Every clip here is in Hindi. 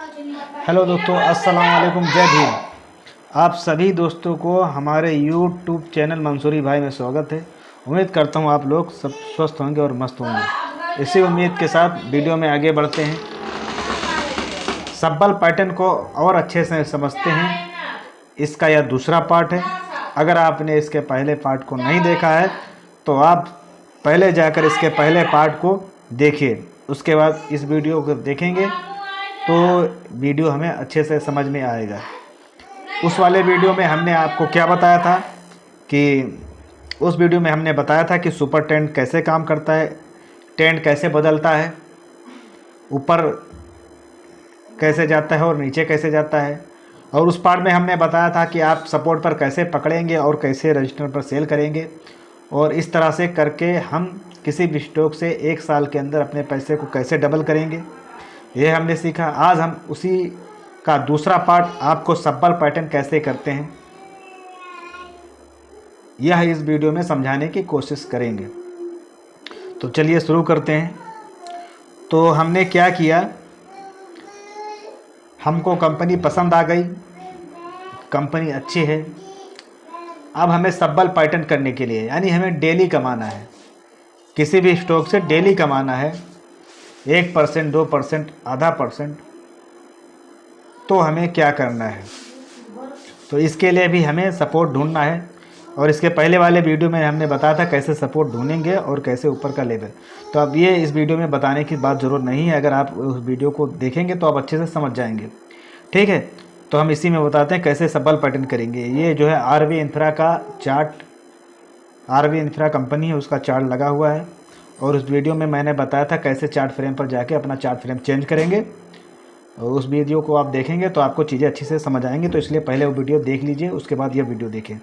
हेलो दोस्तों, अस्सलाम वालेकुम, जय भीम। आप सभी दोस्तों को हमारे यूट्यूब चैनल मंसूरी भाई में स्वागत है। उम्मीद करता हूँ आप लोग सब स्वस्थ होंगे और मस्त होंगे। इसी उम्मीद के साथ वीडियो में आगे बढ़ते हैं। सब्बल पैटर्न को और अच्छे से समझते हैं। इसका यह दूसरा पार्ट है। अगर आपने इसके पहले पार्ट को नहीं देखा है तो आप पहले जाकर इसके पहले पार्ट को देखिए, उसके बाद इस वीडियो को देखेंगे तो वीडियो हमें अच्छे से समझ में आएगा। उस वाले वीडियो में हमने आपको क्या बताया था कि उस वीडियो में हमने बताया था कि सुपर टेंट कैसे काम करता है, टेंट कैसे बदलता है, ऊपर कैसे जाता है और नीचे कैसे जाता है। और उस पार्ट में हमने बताया था कि आप सपोर्ट पर कैसे पकड़ेंगे और कैसे रजिस्टर पर सेल करेंगे, और इस तरह से करके हम किसी भी स्टॉक से 1 साल के अंदर अपने पैसे को कैसे डबल करेंगे, यह हमने सीखा। आज हम उसी का दूसरा पार्ट, आपको सब्बल पैटर्न कैसे करते हैं, यह इस वीडियो में समझाने की कोशिश करेंगे। तो चलिए शुरू करते हैं। तो हमने क्या किया, हमको कंपनी पसंद आ गई, कंपनी अच्छी है। अब हमें सब्बल पैटर्न करने के लिए, यानी हमें डेली कमाना है, किसी भी स्टॉक से डेली कमाना है, 1%, 2%, आधा %। तो हमें क्या करना है, तो इसके लिए भी हमें सपोर्ट ढूंढना है। और इसके पहले वाले वीडियो में हमने बताया था कैसे सपोर्ट ढूंढेंगे और कैसे ऊपर का लेवल। तो अब ये इस वीडियो में बताने की बात ज़रूरत नहीं है, अगर आप उस वीडियो को देखेंगे तो आप अच्छे से समझ जाएंगे। ठीक है, तो हम इसी में बताते हैं कैसे सब्बल पैटर्न करेंगे। ये जो है आरवी इंफ्रा का चार्ट, आरवी इंफ्रा कंपनी है, उसका चार्ट लगा हुआ है। और उस वीडियो में मैंने बताया था कैसे चार्ट फ्रेम पर जाके अपना चार्ट फ्रेम चेंज करेंगे। और उस वीडियो को आप देखेंगे तो आपको चीज़ें अच्छी से समझ आएंगी। तो इसलिए पहले वो वीडियो देख लीजिए, उसके बाद ये वीडियो देखें।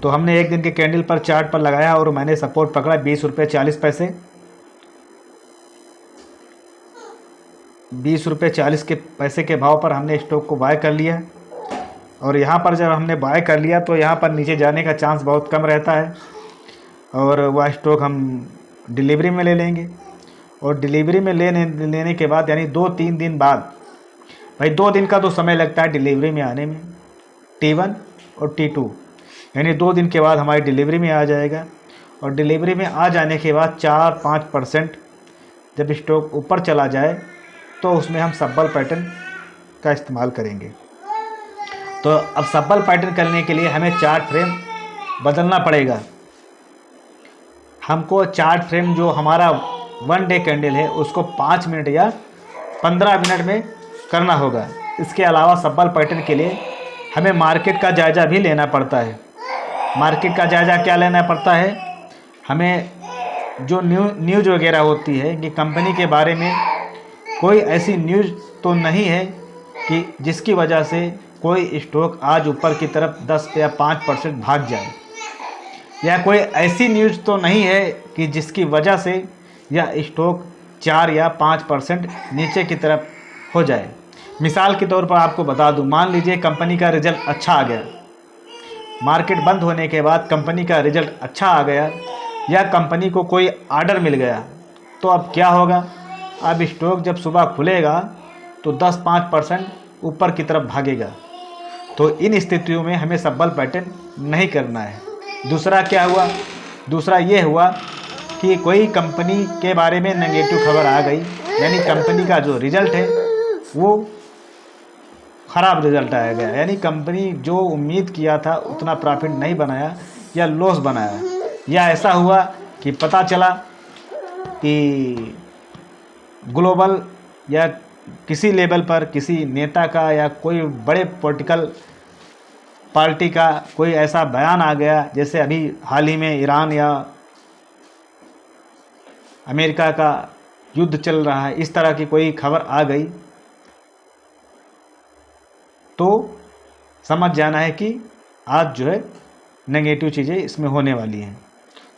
तो हमने एक दिन के कैंडल पर चार्ट पर लगाया और मैंने सपोर्ट पकड़ा 20 रुपये 40 पैसे। 20 रुपये 40 के पैसे के भाव पर हमने स्टॉक को बाय कर लिया। और यहाँ पर जब हमने बाय कर लिया तो यहाँ पर नीचे जाने का चांस बहुत कम रहता है, और वह स्टॉक हम डिलीवरी में ले लेंगे। और डिलीवरी में लेने के बाद, यानी 2-3 दिन बाद, भाई 2 दिन का तो समय लगता है डिलीवरी में आने में, T1 और T2, यानी 2 दिन के बाद हमारी डिलीवरी में आ जाएगा। और डिलीवरी में आ जाने के बाद 4-5% जब स्टॉक ऊपर चला जाए तो उसमें हम सब्बल पैटर्न का इस्तेमाल करेंगे। तो अब सब्बल पैटर्न करने के लिए हमें चार्ट फ्रेम बदलना पड़ेगा। हमको चार्ट फ्रेम जो हमारा 1 डे कैंडल है उसको 5 मिनट या 15 मिनट में करना होगा। इसके अलावा सब्बल पैटर्न के लिए हमें मार्केट का जायज़ा भी लेना पड़ता है। मार्केट का जायज़ा क्या लेना पड़ता है, हमें जो न्यूज़ वगैरह होती है कि कंपनी के बारे में कोई ऐसी न्यूज़ तो नहीं है कि जिसकी वजह से कोई स्टॉक आज ऊपर की तरफ 10 या 5% भाग जाए, या कोई ऐसी न्यूज़ तो नहीं है कि जिसकी वजह से यह स्टॉक 4 या 5% नीचे की तरफ हो जाए। मिसाल के तौर पर आपको बता दूं, मान लीजिए कंपनी का रिज़ल्ट अच्छा आ गया, मार्केट बंद होने के बाद कंपनी का रिज़ल्ट अच्छा आ गया, या कंपनी को कोई ऑर्डर मिल गया, तो अब क्या होगा, अब स्टॉक जब सुबह खुलेगा तो 10-5% ऊपर की तरफ भागेगा। तो इन स्थितियों में हमें सब्बल पैटर्न नहीं करना है। दूसरा क्या हुआ, दूसरा ये हुआ कि कोई कंपनी के बारे में नेगेटिव खबर आ गई, यानी कंपनी का जो रिज़ल्ट है वो ख़राब रिज़ल्ट आया गया, यानी कंपनी जो उम्मीद किया था उतना प्रॉफिट नहीं बनाया या लॉस बनाया। या ऐसा हुआ कि पता चला कि ग्लोबल या किसी लेवल पर किसी नेता का या कोई बड़े पॉलिटिकल पार्टी का कोई ऐसा बयान आ गया, जैसे अभी हाल ही में ईरान या अमेरिका का युद्ध चल रहा है, इस तरह की कोई खबर आ गई, तो समझ जाना है कि आज जो है नेगेटिव चीज़ें इसमें होने वाली हैं।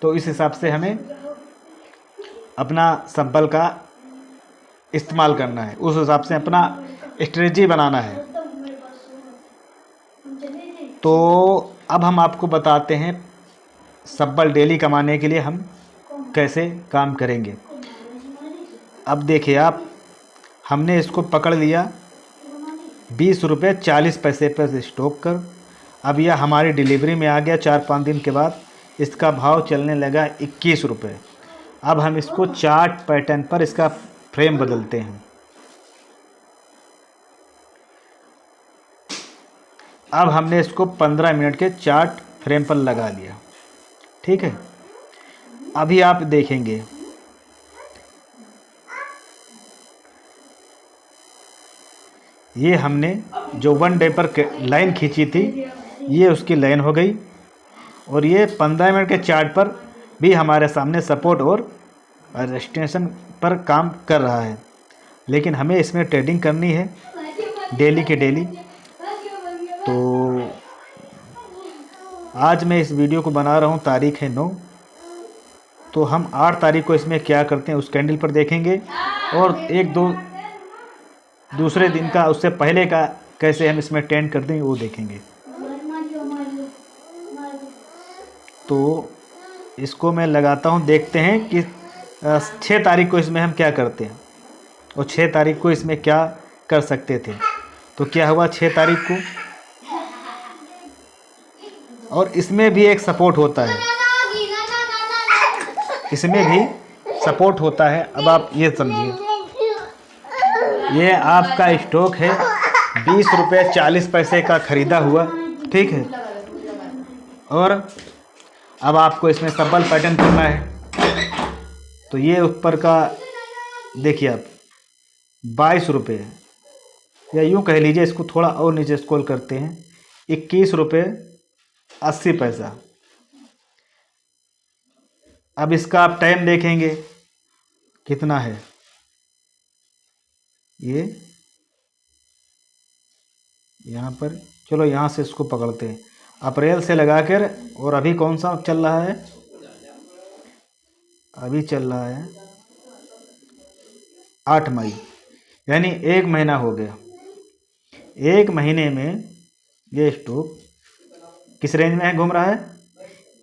तो इस हिसाब से हमें अपना सब्बल का इस्तेमाल करना है, उस हिसाब से अपना स्ट्रेटजी बनाना है। तो अब हम आपको बताते हैं सब्बल डेली कमाने के लिए हम कैसे काम करेंगे। अब देखिए आप, हमने इसको पकड़ लिया 20 रुपये 40 पैसे पर स्टॉक कर। अब यह हमारी डिलीवरी में आ गया 4-5 दिन के बाद। इसका भाव चलने लगा 21 रुपये। अब हम इसको चार्ट पैटर्न पर इसका फ्रेम बदलते हैं। अब हमने इसको 15 मिनट के चार्ट फ्रेम पर लगा लिया, ठीक है। अभी आप देखेंगे ये हमने जो 1 डे पर लाइन खींची थी ये उसकी लाइन हो गई, और ये 15 मिनट के चार्ट पर भी हमारे सामने सपोर्ट और रेजिस्टेंस पर काम कर रहा है। लेकिन हमें इसमें ट्रेडिंग करनी है डेली के डेली। तो आज मैं इस वीडियो को बना रहा हूँ, तारीख है 9। तो हम 8 तारीख को इसमें क्या करते हैं उस कैंडल पर देखेंगे, और दूसरे दिन का उससे पहले का कैसे हम इसमें ट्रेंड करते हैं वो देखेंगे। तो इसको मैं लगाता हूँ, देखते हैं कि 6 तारीख को इसमें हम क्या करते हैं और 6 तारीख को इसमें क्या कर सकते थे। तो क्या हुआ 6 तारीख को, और इसमें भी एक सपोर्ट होता है, इसमें भी सपोर्ट होता है। अब आप ये समझिए, ये आपका स्टॉक है 20 रुपये 40 पैसे का ख़रीदा हुआ, ठीक है। और अब आपको इसमें सबल पैटर्न करना है। तो ये ऊपर का देखिए आप 22 रुपये, या यूँ कह लीजिए, इसको थोड़ा और नीचे स्क्रॉल करते हैं, 21 रुपये 80 पैसा। अब इसका आप टाइम देखेंगे कितना है, ये यहाँ पर, चलो यहाँ से इसको पकड़ते हैं, अप्रैल से लगाकर, और अभी कौन सा चल रहा है, अभी चल रहा है 8 मई, यानी 1 महीना हो गया। 1 महीने में ये स्टॉक किस रेंज में घूम रहा है,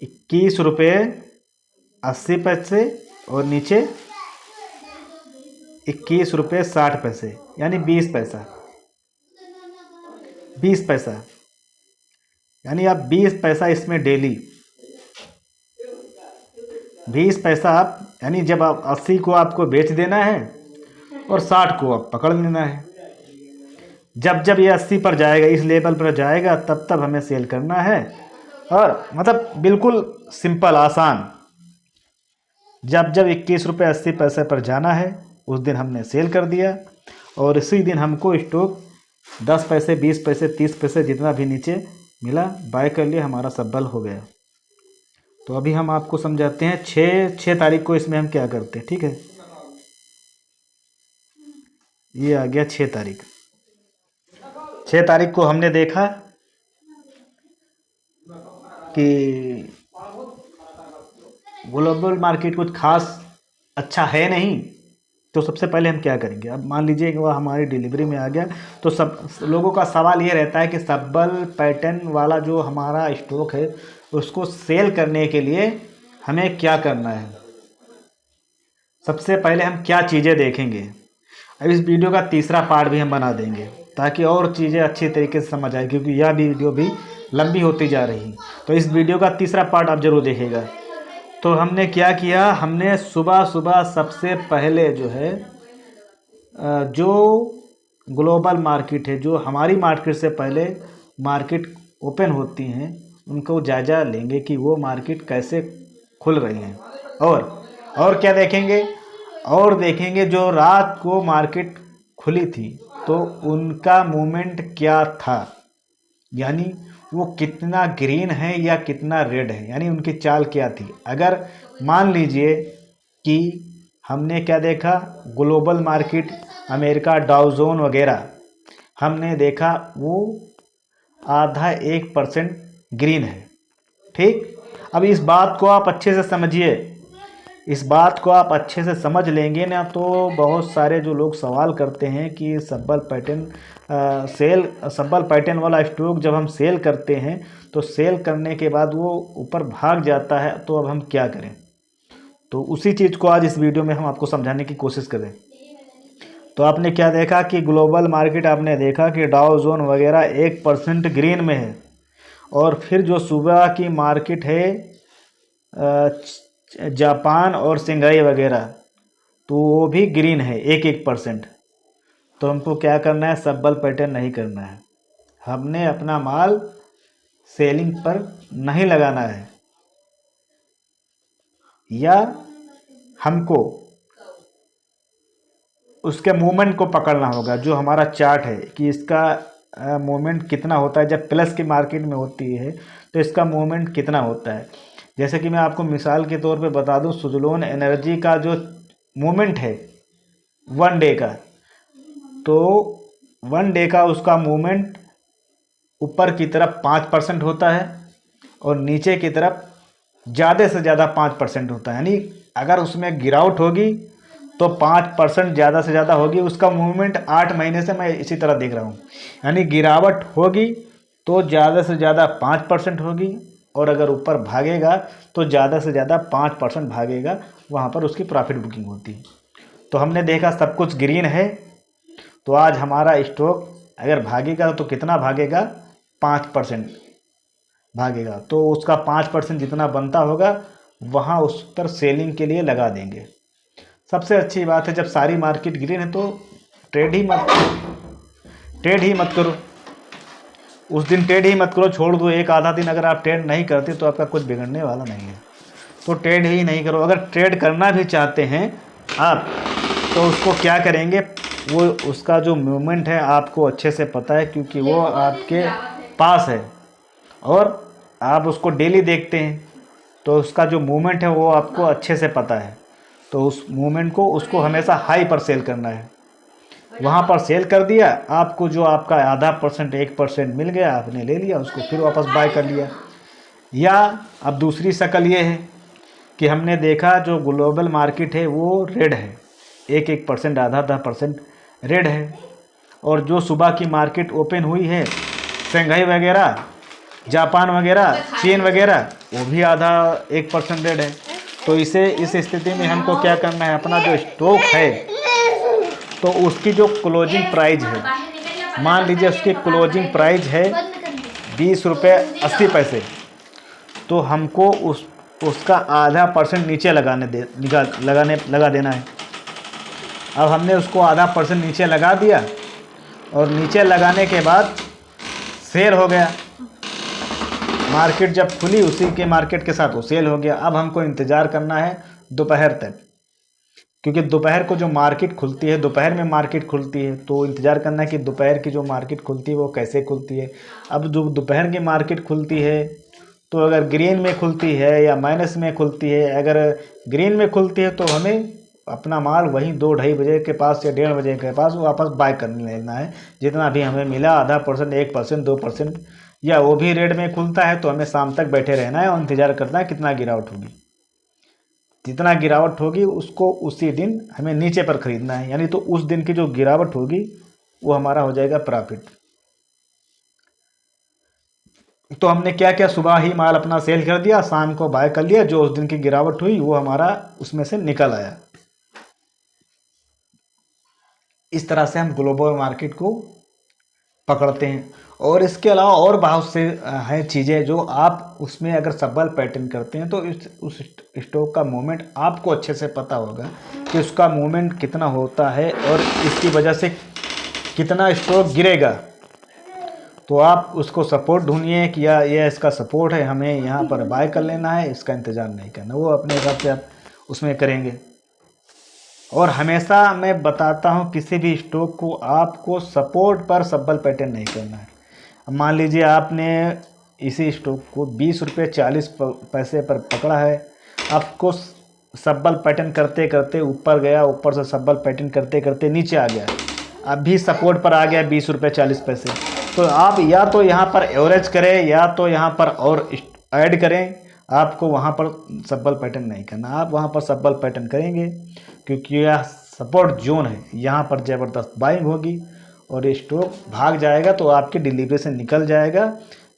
21 रुपये 80 पैसे, और नीचे 21 रुपये 60 पैसे, यानी 20 पैसा, 20 पैसा, यानी आप 20 पैसा इसमें डेली, 20 पैसा आप, यानी जब आप 80 को आपको बेच देना है और 60 को आप पकड़ लेना है। जब जब ये 80 पर जाएगा, इस लेवल पर जाएगा, तब तब हमें सेल करना है। और मतलब बिल्कुल सिंपल आसान, जब जब 21 रुपये 80 पैसे पर जाना है उस दिन हमने सेल कर दिया, और इसी दिन हमको स्टॉक 10 पैसे 20 पैसे 30 पैसे जितना भी नीचे मिला बाय कर लिया, हमारा सबल हो गया। तो अभी हम आपको समझाते हैं 6 तारीख को इसमें हम क्या करते हैं, ठीक है। ये आ गया 6 तारीख। 6 तारीख को हमने देखा कि ग्लोबल मार्केट कुछ खास अच्छा है नहीं। तो सबसे पहले हम क्या करेंगे, अब मान लीजिए कि वह हमारी डिलीवरी में आ गया, तो सब लोगों का सवाल ये रहता है कि सबल पैटर्न वाला जो हमारा स्टॉक है उसको सेल करने के लिए हमें क्या करना है। सबसे पहले हम क्या चीज़ें देखेंगे, अब इस वीडियो का तीसरा पार्ट भी हम बना देंगे ताकि और चीज़ें अच्छी तरीके से समझ आए, क्योंकि यह वीडियो भी लंबी होती जा रही। तो इस वीडियो का तीसरा पार्ट आप ज़रूर देखिएगा। तो हमने क्या किया, हमने सुबह सुबह सबसे पहले जो है जो ग्लोबल मार्केट है, जो हमारी मार्केट से पहले मार्केट ओपन होती हैं, उनको जायज़ा लेंगे कि वो मार्केट कैसे खुल रही हैं। और क्या देखेंगे, और देखेंगे जो रात को मार्केट खुली थी तो उनका मूवमेंट क्या था, यानी वो कितना ग्रीन है या कितना रेड है, यानी उनकी चाल क्या थी। अगर मान लीजिए कि हमने क्या देखा, ग्लोबल मार्केट अमेरिका डाउ जोन वगैरह हमने देखा वो आधा 1% ग्रीन है, ठीक। अब इस बात को आप अच्छे से समझिए, इस बात को आप अच्छे से समझ लेंगे ना, तो बहुत सारे जो लोग सवाल करते हैं कि सबल पैटर्न वाला स्टॉक जब हम सेल करते हैं तो सेल करने के बाद वो ऊपर भाग जाता है, तो अब हम क्या करें। तो उसी चीज़ को आज इस वीडियो में हम आपको समझाने की कोशिश करें। तो आपने क्या देखा कि ग्लोबल मार्केट, आपने देखा कि डाउ जोन वगैरह 1% ग्रीन में है, और फिर जो सुबह की मार्केट है जापान और सिंगाई वगैरह, तो वो भी ग्रीन है 1-1%। तो हमको क्या करना है, सब्बल पैटर्न नहीं करना है, हमने अपना माल सेलिंग पर नहीं लगाना है, या हमको उसके मूवमेंट को पकड़ना होगा। जो हमारा चार्ट है कि इसका मूवमेंट कितना होता है, जब प्लस की मार्केट में होती है तो इसका मूवमेंट कितना होता है। जैसे कि मैं आपको मिसाल के तौर पे बता दूं, सुज़लोन एनर्जी का जो मूवमेंट है 1 डे का, तो 1 डे का उसका मूवमेंट ऊपर की तरफ 5% होता है और नीचे की तरफ ज़्यादा से ज़्यादा 5% होता है। यानी अगर उसमें गिरावट होगी तो 5% ज़्यादा से ज़्यादा होगी। उसका मूवमेंट 8 महीने से मैं इसी तरह देख रहा हूँ। यानी गिरावट होगी तो ज़्यादा से ज़्यादा 5% होगी, और अगर ऊपर भागेगा तो ज़्यादा से ज़्यादा 5% भागेगा, वहाँ पर उसकी प्रॉफिट बुकिंग होती है। तो हमने देखा सब कुछ ग्रीन है, तो आज हमारा स्टॉक अगर भागेगा तो कितना भागेगा, 5% भागेगा। तो उसका 5% जितना बनता होगा वहाँ उस पर सेलिंग के लिए लगा देंगे। सबसे अच्छी बात है, जब सारी मार्केट ग्रीन है तो ट्रेड ही मत करो। उस दिन ट्रेड ही मत करो, छोड़ दो। एक आधा दिन अगर आप ट्रेड नहीं करते तो आपका कुछ बिगड़ने वाला नहीं है, तो ट्रेड ही नहीं करो। अगर ट्रेड करना भी चाहते हैं आप, तो उसको क्या करेंगे, वो उसका जो मूवमेंट है आपको अच्छे से पता है, क्योंकि वो आपके पास है और आप उसको डेली देखते हैं, तो उसका जो मूवमेंट है वो आपको अच्छे से पता है। तो उस मूवमेंट को उसको हमेशा हाई पर सेल करना है। वहाँ पर सेल कर दिया, आपको जो आपका आधा परसेंट 1% मिल गया, आपने ले लिया उसको, फिर वापस बाय कर लिया। या अब दूसरी शक्ल ये है कि हमने देखा जो ग्लोबल मार्केट है वो रेड है, 1-1%, आधा परसेंट रेड है, और जो सुबह की मार्केट ओपन हुई है शंघाई वगैरह, जापान वगैरह, चीन वगैरह, वो भी आधा 1% रेड है। तो इस स्थिति में हमको क्या करना है, अपना जो स्टॉक है तो उसकी जो क्लोजिंग प्राइस है, मान लीजिए उसकी क्लोजिंग प्राइस है 20 रुपये 80 पैसे, तो हमको उसका आधा परसेंट नीचे लगा देना है। अब हमने उसको आधा परसेंट नीचे लगा दिया, और नीचे लगाने के बाद सेल हो गया। मार्केट जब खुली उसी के मार्केट के साथ वो सेल हो गया। अब हमको इंतज़ार करना है दोपहर तक, क्योंकि दोपहर को जो मार्केट खुलती है, दोपहर में मार्केट खुलती है, तो इंतज़ार करना है कि दोपहर की जो मार्केट खुलती है वो कैसे खुलती है। अब जो दोपहर की मार्केट खुलती है तो अगर ग्रीन में खुलती है या माइनस में खुलती है, अगर ग्रीन में खुलती है तो हमें अपना माल वहीं 2-2:30 बजे के पास या 1:30 बजे के पास वापस बाय करने लेना है। जितना भी हमें मिला, आधा परसेंट, 1%, 2%, या वो भी रेड में खुलता है तो हमें शाम तक बैठे रहना है और इंतज़ार करना है कितना गिरावट होगी। जितना गिरावट होगी उसको उसी दिन हमें नीचे पर ख़रीदना है, यानी तो उस दिन की जो गिरावट होगी वो हमारा हो जाएगा प्रॉफिट। तो हमने क्या किया, सुबह ही माल अपना सेल कर दिया, शाम को बाय कर लिया, जो उस दिन की गिरावट हुई वो हमारा उसमें से निकल आया। इस तरह से हम ग्लोबल मार्केट को पकड़ते हैं। और इसके अलावा और बहुत से हैं चीज़ें जो आप उसमें अगर सबल पैटर्न करते हैं तो उस स्टॉक का मूवमेंट आपको अच्छे से पता होगा कि उसका मूवमेंट कितना होता है और इसकी वजह से कितना स्टॉक गिरेगा। तो आप उसको सपोर्ट ढूंढिए कि यह इसका सपोर्ट है, हमें यहाँ पर बाय कर लेना है, इसका इंतज़ार नहीं करना। वो अपने हिसाब से आप उसमें करेंगे। और हमेशा मैं बताता हूँ किसी भी स्टॉक को आपको सपोर्ट पर सबल पैटर्न नहीं करना है। अब मान लीजिए आपने इसी स्टॉक को 20 रुपये 40 पैसे पर पकड़ा है, आपको सबल पैटर्न करते करते ऊपर गया, ऊपर से सबल पैटर्न करते करते नीचे आ गया, अभी सपोर्ट पर आ गया 20 रुपये 40 पैसे, तो आप या तो यहाँ पर एवरेज करें या तो यहाँ पर और ऐड करें। आपको वहाँ पर सबल पैटर्न नहीं करना, आप वहाँ पर सबल पैटर्न करेंगे क्योंकि यह सपोर्ट जोन है, यहाँ पर ज़बरदस्त बाइंग होगी और ये स्टॉक भाग जाएगा तो आपके डिलीवरी से निकल जाएगा।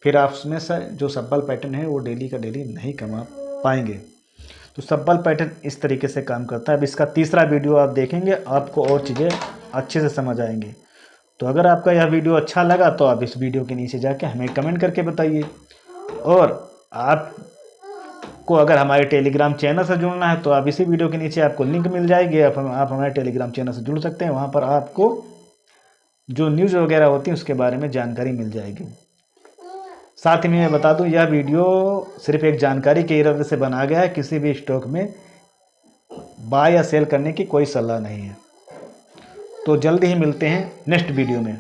फिर आप उसमें से जो सबल पैटर्न है वो डेली का डेली नहीं कमा पाएंगे। तो सबल पैटर्न इस तरीके से काम करता है। अब इसका तीसरा वीडियो आप देखेंगे, आपको और चीज़ें अच्छे से समझ आएंगे। तो अगर आपका यह वीडियो अच्छा लगा तो आप इस वीडियो के नीचे जाके हमें कमेंट करके बताइए। और आपको अगर हमारे टेलीग्राम चैनल से जुड़ना है तो आप इसी वीडियो के नीचे आपको लिंक मिल जाएगी, आप हमारे टेलीग्राम चैनल से जुड़ सकते हैं। वहाँ पर आपको जो न्यूज़ वगैरह होती है उसके बारे में जानकारी मिल जाएगी। साथ ही मैं बता दूं, यह वीडियो सिर्फ एक जानकारी के इरादे से बना गया है, किसी भी स्टॉक में बाय या सेल करने की कोई सलाह नहीं है। तो जल्दी ही मिलते हैं नेक्स्ट वीडियो में।